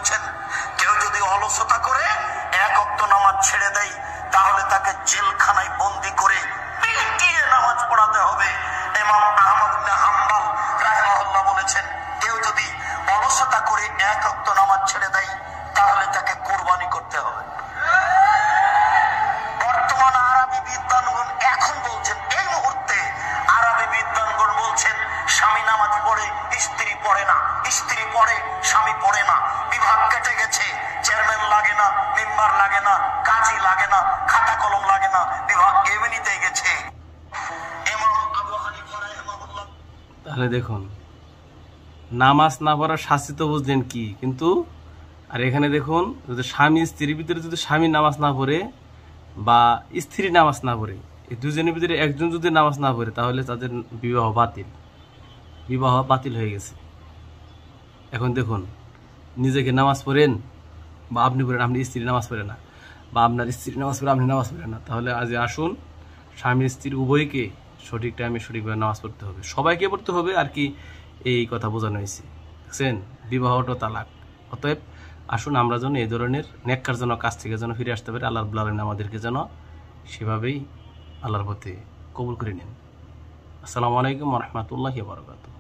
বলেছেন, কেউ যদি অলসতা করে এক ওয়াক্ত নামাজ ছেড়ে দেয় তাহলে তাকে জেলখানায় বন্দি করে পিটিয়ে নামাজ পড়াতে হবে। ইমাম আহমদ ইবনে হাম্বল রাহিমাহুল্লাহ বলেছেন, কেউ যদি অলসতা করে এক ওয়াক্ত নামাজ ছেড়ে দেয় তাহলে তাকে কুরবানি করতে হবে। বর্তমান আরবি বিদ্বানগণ এখন বলছেন, এই মুহূর্তে আরবি বিদ্বানগণ বলছেন, স্বামী নামাজ পড়ে স্ত্রী পড়ে না, স্ত্রী পড়ে স্বামী পড়ে না। বিভাগ কেটে গেছে, চেয়ারম্যান লাগে না, মেম্বার লাগে না, কাজী লাগে না, খাতা কলম লাগে না, বিভাগ এমনিতে গেছে। ইমাম আবু হানিফা রাহিমাহুল্লাহ। তাহলে দেখুন, নামাজ না পড়ার শাস্তি তো বুঝলেন কি, কিন্তু আর এখানে দেখুন, যদি স্বামী স্ত্রীর ভিতরে যদি স্বামী নামাজ না পড়ে বা স্ত্রী নামাজ না পড়ে, এই দুজনের ভিতরে একজন যদি নামাজ না পড়ে তাহলে তাদের বিবাহ বাতিল হয়ে গেছে। এখন দেখুন, নিজেকে নামাজ পড়েন বা আপনি পড়েন, আপনি স্ত্রী নামাজ পড়ে না, বা আপনার স্ত্রী নামাজ পড়ে আপনি নামাজ পড়েন না, তাহলে আজ আসুন স্বামী স্ত্রী উভয়কে সঠিক টাইমে সঠিকভাবে নামাজ পড়তে হবে, সবাইকে পড়তে হবে আর কি, এই কথা বোঝানো হয়েছে। দেখছেন, বিবাহটা তালাক। অতএব আসুন আমরা যেন এই ধরনের নেককার যেন কাজ থেকে যেন ফিরে আসতে পারি, আল্লাহ রাব্বুল আলামিন আমাদেরকে যেন সেভাবেই আল্লাহর পথে কবুল করে নেন। আসসালামু আলাইকুম ওয়া রাহমাতুল্লাহি ওয়া বারাকাতুহু।